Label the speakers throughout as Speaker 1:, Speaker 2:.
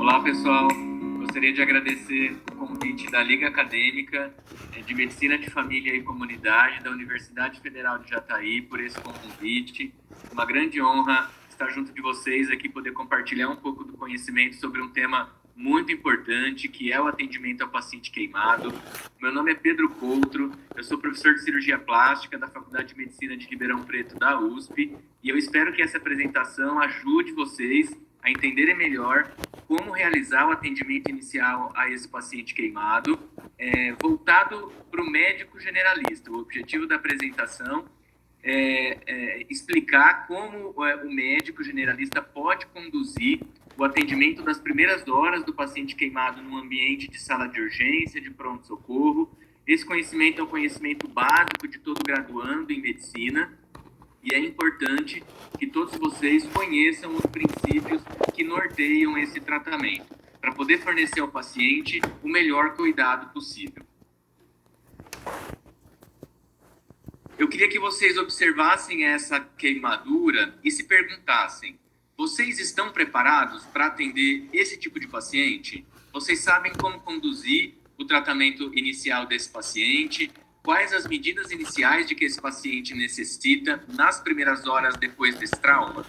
Speaker 1: Olá, pessoal. Gostaria de agradecer o convite da Liga Acadêmica de Medicina de Família e Comunidade da Universidade Federal de Jataí por esse convite. Uma grande honra estar junto de vocês aqui, poder compartilhar um pouco do conhecimento sobre um tema muito importante, que é o atendimento ao paciente queimado. Meu nome é Pedro Coutro, eu sou professor de cirurgia plástica da Faculdade de Medicina de Ribeirão Preto da USP, e eu espero que essa apresentação ajude vocês a entenderem melhor como realizar o atendimento inicial a esse paciente queimado, voltado para o médico generalista. O objetivo da apresentação é explicar como o médico generalista pode conduzir o atendimento das primeiras horas do paciente queimado no ambiente de sala de urgência, de pronto-socorro. Esse conhecimento é um conhecimento básico de todo graduando em medicina, e é importante que todos vocês conheçam os princípios que norteiam esse tratamento, para poder fornecer ao paciente o melhor cuidado possível. Eu queria que vocês observassem essa queimadura e se perguntassem: vocês estão preparados para atender esse tipo de paciente? Vocês sabem como conduzir o tratamento inicial desse paciente? Quais as medidas iniciais de que esse paciente necessita nas primeiras horas depois desse trauma?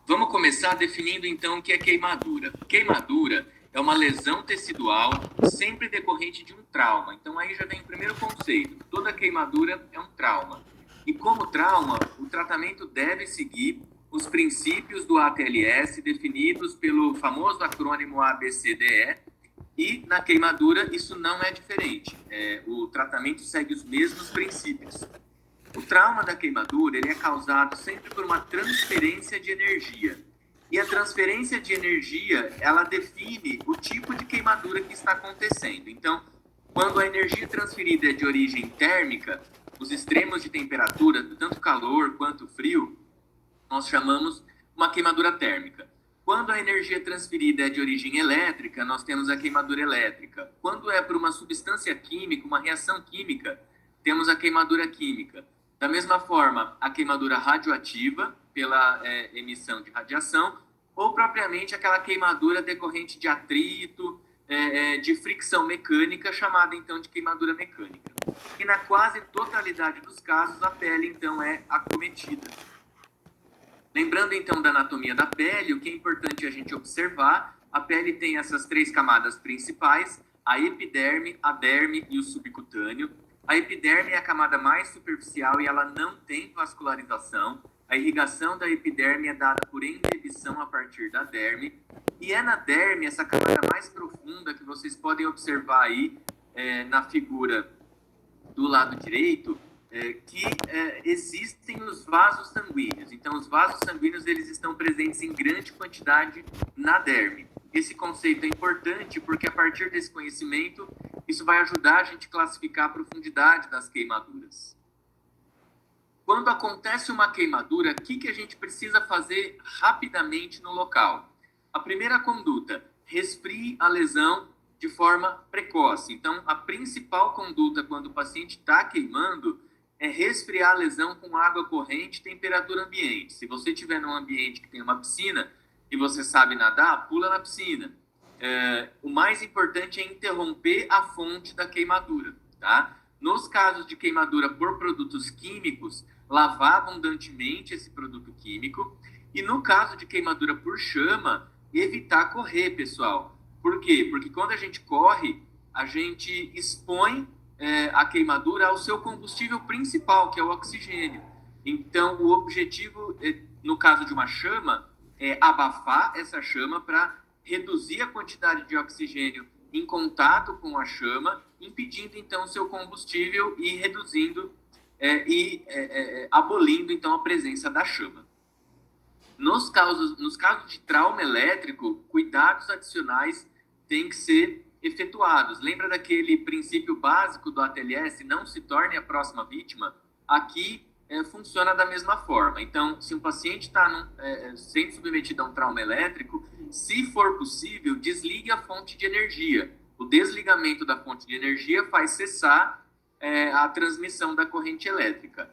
Speaker 1: Vamos começar definindo então o que é queimadura. Queimadura é uma lesão tecidual sempre decorrente de um trauma. Então aí já vem o primeiro conceito. Toda queimadura é um trauma. E como trauma, o tratamento deve seguir os princípios do ATLS definidos pelo famoso acrônimo ABCDE, e na queimadura isso não é diferente. O tratamento segue os mesmos princípios. O trauma da queimadura ele é causado sempre por uma transferência de energia. E a transferência de energia, ela define o tipo de queimadura que está acontecendo. Então, quando a energia transferida é de origem térmica, os extremos de temperatura, tanto calor quanto frio, nós chamamos uma queimadura térmica. Quando a energia transferida é de origem elétrica, nós temos a queimadura elétrica. Quando é por uma substância química, uma reação química, temos a queimadura química. Da mesma forma, a queimadura radioativa, pela emissão de radiação, ou propriamente aquela queimadura decorrente de atrito, de fricção mecânica, chamada então de queimadura mecânica. E na quase totalidade dos casos, a pele então é acometida. Lembrando então da anatomia da pele, o que é importante a gente observar: a pele tem essas três camadas principais, a epiderme, a derme e o subcutâneo. A epiderme é a camada mais superficial e ela não tem vascularização. A irrigação da epiderme é dada por inibição a partir da derme. E é na derme, essa camada mais profunda, que vocês podem observar aí na figura do lado direito, que existem os vasos sanguíneos. Então, os vasos sanguíneos eles estão presentes em grande quantidade na derme. Esse conceito é importante porque, a partir desse conhecimento, isso vai ajudar a gente a classificar a profundidade das queimaduras. Quando acontece uma queimadura, o que a gente precisa fazer rapidamente no local? A primeira conduta: resfrie a lesão de forma precoce. Então, a principal conduta quando o paciente está queimando é resfriar a lesão com água corrente e temperatura ambiente. Se você estiver num ambiente que tem uma piscina e você sabe nadar, pula na piscina. O mais importante é interromper a fonte da queimadura, tá? Nos casos de queimadura por produtos químicos, lavar abundantemente esse produto químico. E no caso de queimadura por chama, evitar correr, pessoal. Por quê? Porque quando a gente corre, a gente expõe a queimadura ao seu combustível principal, que é o oxigênio. Então, o objetivo, no caso de uma chama, é abafar essa chama para reduzir a quantidade de oxigênio em contato com a chama, impedindo, então, o seu combustível e reduzindo abolindo, então, a presença da chama. Nos casos de trauma elétrico, cuidados adicionais têm que ser efetuados. Lembra daquele princípio básico do ATLS, não se torne a próxima vítima? Aqui funciona da mesma forma. Então, se um paciente está sendo submetido a um trauma elétrico, se for possível, desligue a fonte de energia. O desligamento da fonte de energia faz cessar a transmissão da corrente elétrica.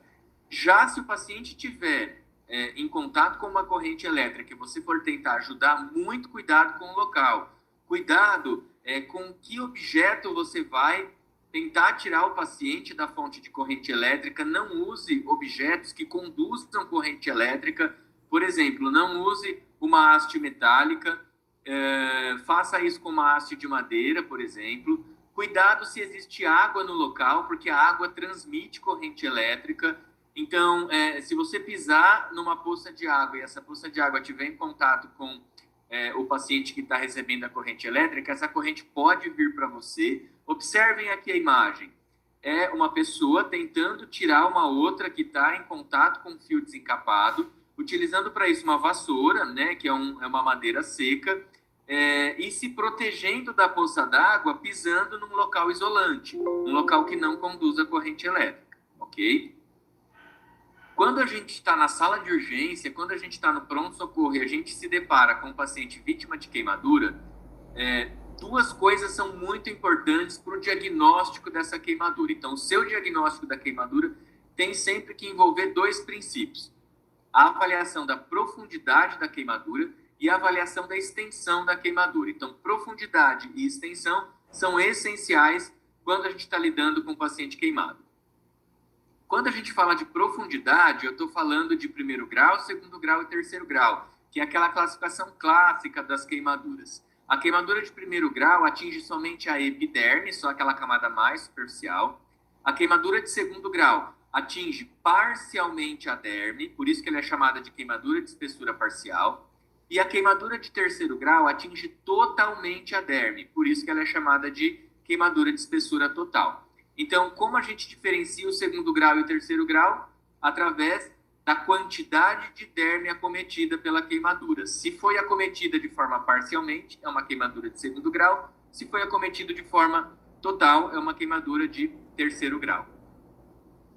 Speaker 1: Já se o paciente tiver em contato com uma corrente elétrica e você for tentar ajudar, muito cuidado com o local. Cuidado com que objeto você vai tentar tirar o paciente da fonte de corrente elétrica. Não use objetos que conduzam corrente elétrica. Por exemplo, não use uma haste metálica. Faça isso com uma haste de madeira, por exemplo. Cuidado se existe água no local, porque a água transmite corrente elétrica. Então, se você pisar numa poça de água e essa poça de água estiver em contato com o paciente que está recebendo a corrente elétrica, essa corrente pode vir para você. Observem aqui a imagem. É uma pessoa tentando tirar uma outra que está em contato com um fio desencapado, utilizando para isso uma vassoura, né, que é uma madeira seca, e se protegendo da poça d'água, pisando num local isolante, um local que não conduz a corrente elétrica, ok? Quando a gente está na sala de urgência, quando a gente está no pronto-socorro e a gente se depara com um paciente vítima de queimadura, duas coisas são muito importantes para o diagnóstico dessa queimadura. Então, o seu diagnóstico da queimadura tem sempre que envolver dois princípios: a avaliação da profundidade da queimadura e a avaliação da extensão da queimadura. Então, profundidade e extensão são essenciais quando a gente está lidando com um paciente queimado. Quando a gente fala de profundidade, eu estou falando de primeiro grau, segundo grau e terceiro grau, que é aquela classificação clássica das queimaduras. A queimadura de primeiro grau atinge somente a epiderme, só aquela camada mais superficial. A queimadura de segundo grau atinge parcialmente a derme, por isso que ela é chamada de queimadura de espessura parcial. E a queimadura de terceiro grau atinge totalmente a derme, por isso que ela é chamada de queimadura de espessura total. Então, como a gente diferencia o segundo grau e o terceiro grau? Através da quantidade de derme acometida pela queimadura. Se foi acometida de forma parcialmente, é uma queimadura de segundo grau. Se foi acometido de forma total, é uma queimadura de terceiro grau.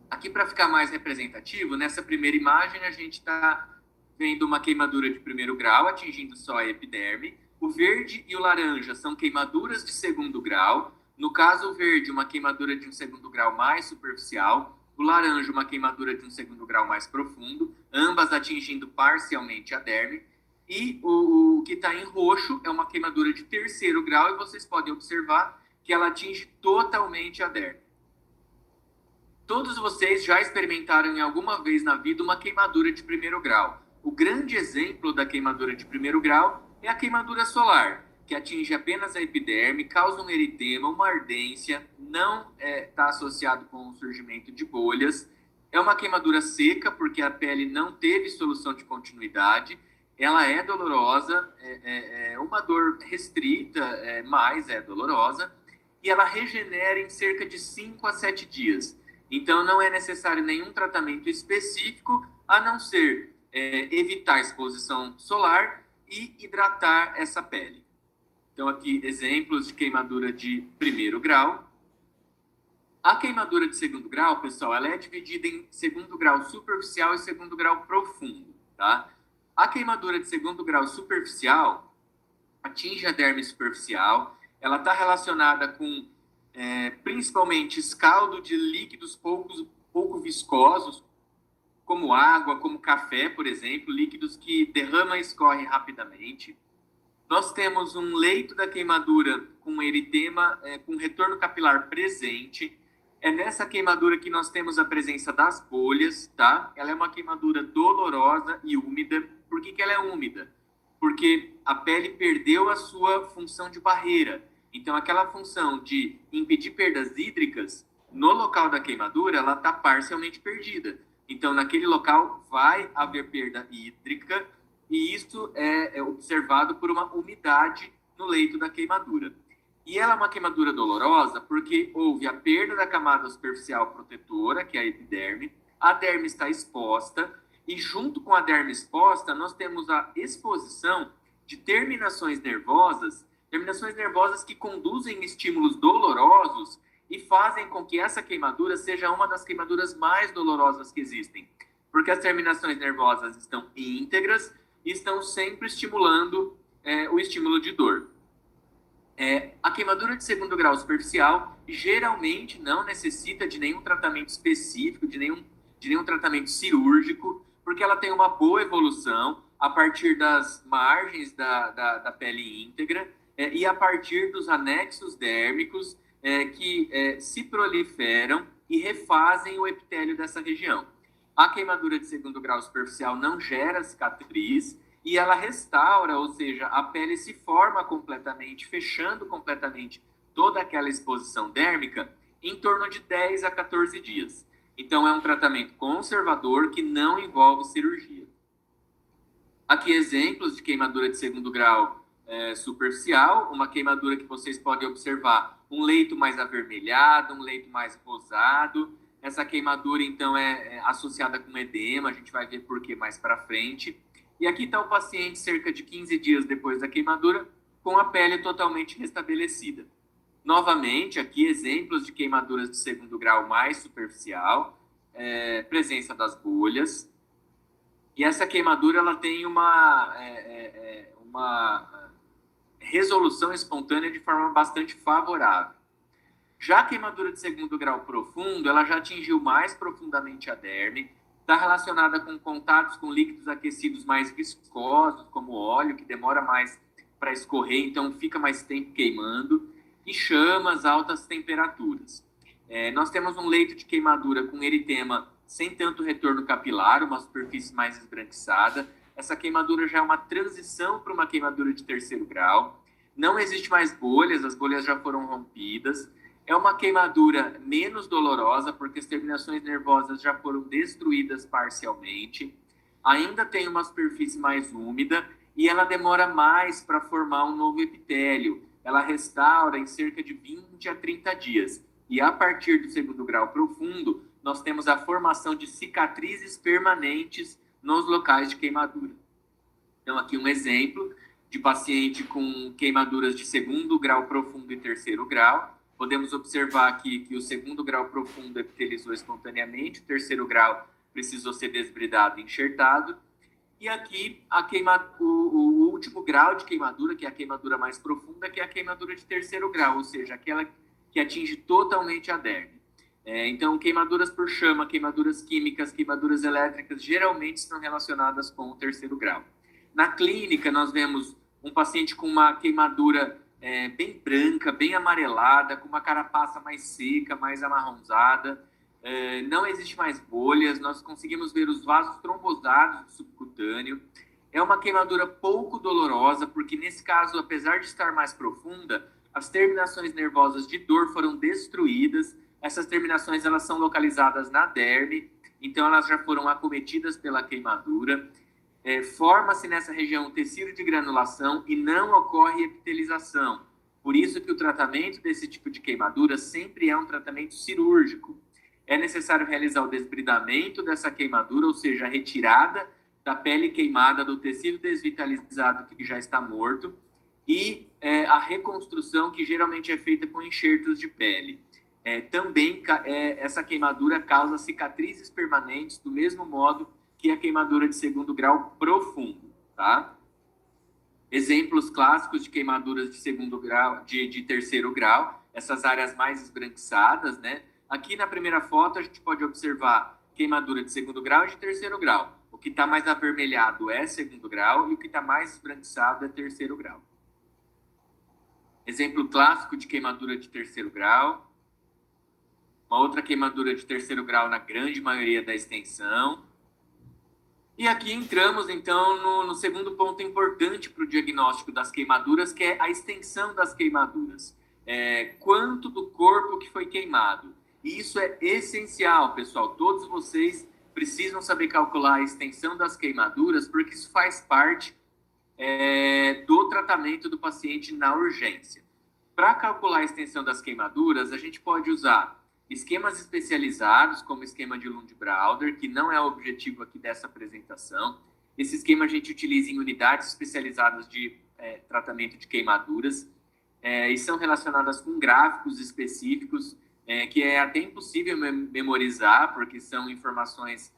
Speaker 1: Aqui, para ficar mais representativo, nessa primeira imagem, a gente está vendo uma queimadura de primeiro grau, atingindo só a epiderme. O verde e o laranja são queimaduras de segundo grau. No caso, o verde, uma queimadura de um segundo grau mais superficial. O laranja, uma queimadura de um segundo grau mais profundo, ambas atingindo parcialmente a derme. E o que está em roxo é uma queimadura de terceiro grau, e vocês podem observar que ela atinge totalmente a derme. Todos vocês já experimentaram em alguma vez na vida uma queimadura de primeiro grau. O grande exemplo da queimadura de primeiro grau é a queimadura solar, que atinge apenas a epiderme, causa um eritema, uma ardência, não está associado com o surgimento de bolhas. É uma queimadura seca, porque a pele não teve solução de continuidade. Ela é dolorosa, uma dor restrita, mas é dolorosa. E ela regenera em cerca de 5 a 7 dias. Então, não é necessário nenhum tratamento específico, a não ser evitar a exposição solar e hidratar essa pele. Então, aqui, exemplos de queimadura de primeiro grau. A queimadura de segundo grau, pessoal, ela é dividida em segundo grau superficial e segundo grau profundo, tá? A queimadura de segundo grau superficial atinge a derme superficial. Ela está relacionada com, principalmente, escaldo de líquidos pouco viscosos, como água, como café, por exemplo, líquidos que derramam e escorrem rapidamente. Nós temos um leito da queimadura com eritema, com retorno capilar presente. É nessa queimadura que nós temos a presença das bolhas, tá? Ela é uma queimadura dolorosa e úmida. Por que ela é úmida? Porque a pele perdeu a sua função de barreira. Então, aquela função de impedir perdas hídricas, no local da queimadura, ela está parcialmente perdida. Então, naquele local vai haver perda hídrica, e isso é observado por uma umidade no leito da queimadura. E ela é uma queimadura dolorosa porque houve a perda da camada superficial protetora, que é a epiderme, a derme está exposta, e junto com a derme exposta, nós temos a exposição de terminações nervosas que conduzem estímulos dolorosos e fazem com que essa queimadura seja uma das queimaduras mais dolorosas que existem. Porque as terminações nervosas estão íntegras e estão sempre estimulando o estímulo de dor. A queimadura de segundo grau superficial geralmente não necessita de nenhum tratamento específico, de nenhum tratamento cirúrgico, porque ela tem uma boa evolução a partir das margens da pele íntegra e a partir dos anexos dérmicos que se proliferam e refazem o epitélio dessa região. A queimadura de segundo grau superficial não gera cicatriz e ela restaura, ou seja, a pele se forma completamente, fechando completamente toda aquela exposição dérmica em torno de 10 a 14 dias. Então, é um tratamento conservador que não envolve cirurgia. Aqui exemplos de queimadura de segundo grau superficial, uma queimadura que vocês podem observar, um leito mais avermelhado, um leito mais rosado. Essa queimadura, então, é associada com edema, a gente vai ver por que mais para frente. E aqui está o paciente cerca de 15 dias depois da queimadura, com a pele totalmente restabelecida. Novamente, aqui exemplos de queimaduras de segundo grau mais superficial, presença das bolhas. E essa queimadura ela tem uma resolução espontânea de forma bastante favorável. Já a queimadura de segundo grau profundo, ela já atingiu mais profundamente a derme, está relacionada com contatos com líquidos aquecidos mais viscosos, como óleo, que demora mais para escorrer, então fica mais tempo queimando, e chamas, altas temperaturas. Nós temos um leito de queimadura com eritema sem tanto retorno capilar, uma superfície mais esbranquiçada. Essa queimadura já é uma transição para uma queimadura de terceiro grau. Não existe mais bolhas, as bolhas já foram rompidas. É uma queimadura menos dolorosa, porque as terminações nervosas já foram destruídas parcialmente. Ainda tem uma superfície mais úmida e ela demora mais para formar um novo epitélio. Ela restaura em cerca de 20 a 30 dias. E a partir do segundo grau profundo, nós temos a formação de cicatrizes permanentes nos locais de queimadura. Então, aqui um exemplo de paciente com queimaduras de segundo grau profundo e terceiro grau. Podemos observar aqui que o segundo grau profundo epitelizou espontaneamente, o terceiro grau precisou ser desbridado e enxertado. E aqui o último grau de queimadura, que é a queimadura mais profunda, que é a queimadura de terceiro grau, ou seja, aquela que atinge totalmente a derme. Então, queimaduras por chama, queimaduras químicas, queimaduras elétricas, geralmente estão relacionadas com o terceiro grau. Na clínica, nós vemos um paciente com uma queimadura bem branca, bem amarelada, com uma carapaça mais seca, mais amarronzada. Não existe mais bolhas, nós conseguimos ver os vasos trombosados do subcutâneo. É uma queimadura pouco dolorosa, porque nesse caso, apesar de estar mais profunda, as terminações nervosas de dor foram destruídas. Essas terminações elas são localizadas na derme, então elas já foram acometidas pela queimadura. Forma-se nessa região tecido de granulação e não ocorre epitelização. Por isso que o tratamento desse tipo de queimadura sempre é um tratamento cirúrgico. É necessário realizar o desbridamento dessa queimadura, ou seja, a retirada da pele queimada do tecido desvitalizado que já está morto e a reconstrução, que geralmente é feita com enxertos de pele. Também essa queimadura causa cicatrizes permanentes do mesmo modo que a queimadura de segundo grau profundo, tá? Exemplos clássicos de queimaduras de segundo grau, de terceiro grau, essas áreas mais esbranquiçadas, né? Aqui na primeira foto a gente pode observar queimadura de segundo grau e de terceiro grau. O que está mais avermelhado é segundo grau e o que está mais esbranquiçado é terceiro grau. Exemplo clássico de queimadura de terceiro grau. Uma outra queimadura de terceiro grau na grande maioria da extensão. E aqui entramos, então, no segundo ponto importante para o diagnóstico das queimaduras, que é a extensão das queimaduras. Quanto do corpo que foi queimado. E isso é essencial, pessoal. Todos vocês precisam saber calcular a extensão das queimaduras, porque isso faz parte do tratamento do paciente na urgência. Para calcular a extensão das queimaduras, a gente pode usar esquemas especializados, como o esquema de Lund-Brauder, que não é o objetivo aqui dessa apresentação. Esse esquema a gente utiliza em unidades especializadas de tratamento de queimaduras, e são relacionadas com gráficos específicos, que é até impossível memorizar, porque são informações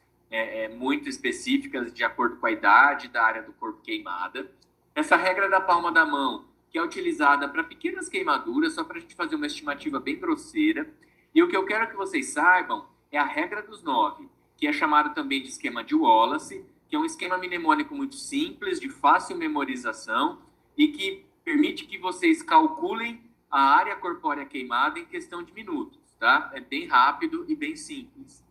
Speaker 1: muito específicas de acordo com a idade da área do corpo queimada. Essa regra da palma da mão, que é utilizada para pequenas queimaduras, só para a gente fazer uma estimativa bem grosseira. E o que eu quero que vocês saibam é a regra dos 9. que é chamado também de esquema de Wallace, que é um esquema mnemônico muito simples, de fácil memorização e que permite que vocês calculem a área corpórea queimada em questão de minutos, tá? É bem rápido e bem simples.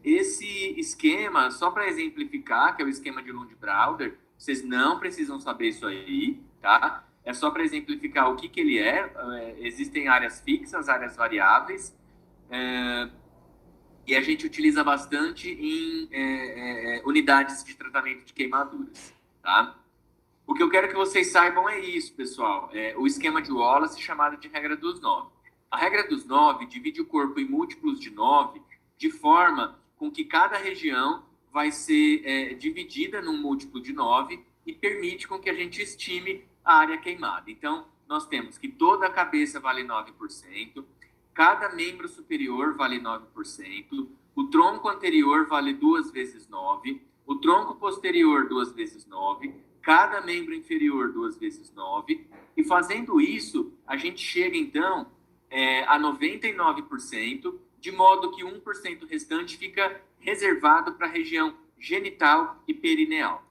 Speaker 1: Esse esquema, só para exemplificar, que é o esquema de Lund-Browder, vocês não precisam saber isso aí, tá? É só para exemplificar o que ele é. Existem áreas fixas, áreas variáveis, e a gente utiliza bastante em unidades de tratamento de queimaduras, tá? O que eu quero que vocês saibam é isso, pessoal. O esquema de Wallace, chamado de regra dos 9. A regra dos 9 divide o corpo em múltiplos de 9, de forma com que cada região vai ser dividida num múltiplo de 9 e permite com que a gente estime a área queimada. Então, nós temos que toda a cabeça vale 9%, cada membro superior vale 9%, o tronco anterior vale 2 vezes 9, o tronco posterior 2 vezes 9, cada membro inferior 2 vezes 9, e fazendo isso, a gente chega, então, a 99%, de modo que 1% restante fica reservado para a região genital e perineal.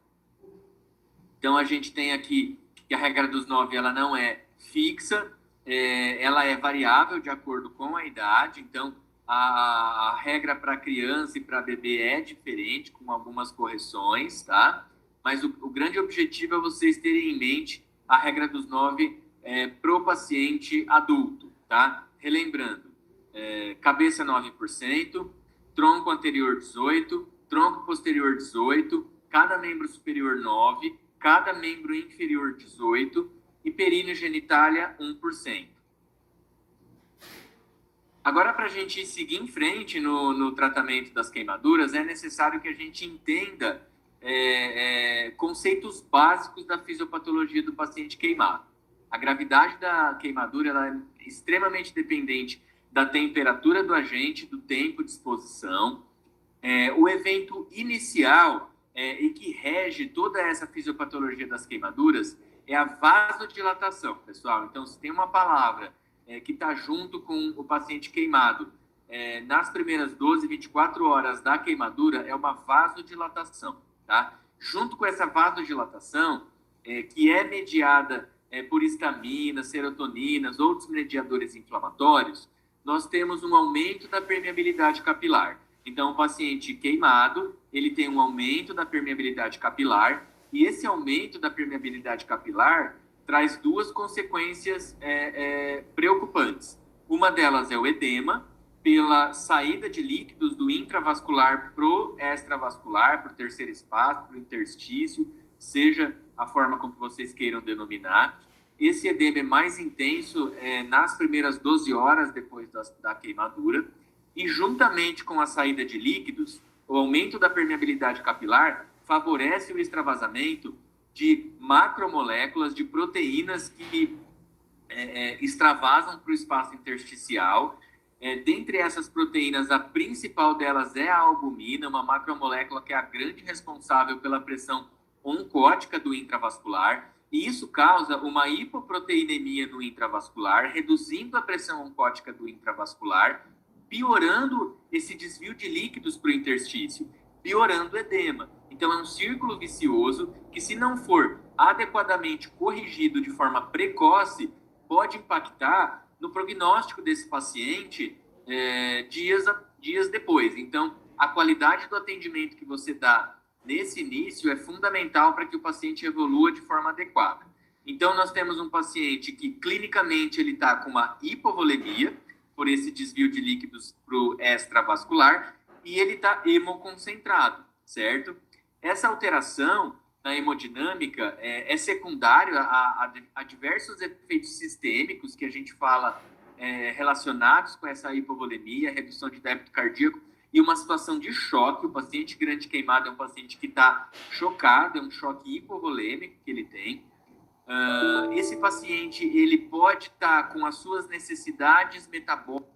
Speaker 1: Então, a gente tem aqui que a regra dos 9 ela não é fixa, ela é variável de acordo com a idade. Então, a regra para criança e para bebê é diferente, com algumas correções, tá? Mas o grande objetivo é vocês terem em mente a regra dos 9 para o paciente adulto, tá? Relembrando, cabeça 9%, tronco anterior 18%, tronco posterior 18%, cada membro superior 9%, cada membro inferior 18% e períneo genitália 1%. Agora, para a gente seguir em frente no tratamento das queimaduras, é necessário que a gente entenda conceitos básicos da fisiopatologia do paciente queimado. A gravidade da queimadura ela é extremamente dependente da temperatura do agente, do tempo de exposição. O evento inicial e que rege toda essa fisiopatologia das queimaduras é a vasodilatação, pessoal. Então, se tem uma palavra que está junto com o paciente queimado nas primeiras 12, 24 horas da queimadura, é uma vasodilatação, tá? Junto com essa vasodilatação, que é mediada por histaminas, serotoninas, outros mediadores inflamatórios, nós temos um aumento da permeabilidade capilar. Então, o paciente queimado, ele tem um aumento da permeabilidade capilar, e esse aumento da permeabilidade capilar traz duas consequências preocupantes. Uma delas é o edema, pela saída de líquidos do intravascular para o extravascular, para o terceiro espaço, para o interstício, seja a forma como vocês queiram denominar. Esse edema é mais intenso nas primeiras 12 horas depois da queimadura, e juntamente com a saída de líquidos, o aumento da permeabilidade capilar favorece o extravasamento de macromoléculas de proteínas que extravasam para o espaço intersticial. Dentre essas proteínas, a principal delas é a albumina, uma macromolécula que é a grande responsável pela pressão oncótica do intravascular, e isso causa uma hipoproteinemia no intravascular, reduzindo a pressão oncótica do intravascular, piorando esse desvio de líquidos para o interstício, piorando o edema. Então, é um círculo vicioso que, se não for adequadamente corrigido de forma precoce, pode impactar no prognóstico desse paciente dias depois. Então, a qualidade do atendimento que você dá nesse início é fundamental para que o paciente evolua de forma adequada. Então, nós temos um paciente que, clinicamente, ele está com uma hipovolemia, por esse desvio de líquidos para o extravascular, e ele está hemoconcentrado, certo? Essa alteração na hemodinâmica é secundária a diversos efeitos sistêmicos que a gente fala relacionados com essa hipovolemia, redução de débito cardíaco e uma situação de choque. O paciente grande queimado é um paciente que está chocado, é um choque hipovolêmico que ele tem. Esse paciente ele pode estar com as suas necessidades metabólicas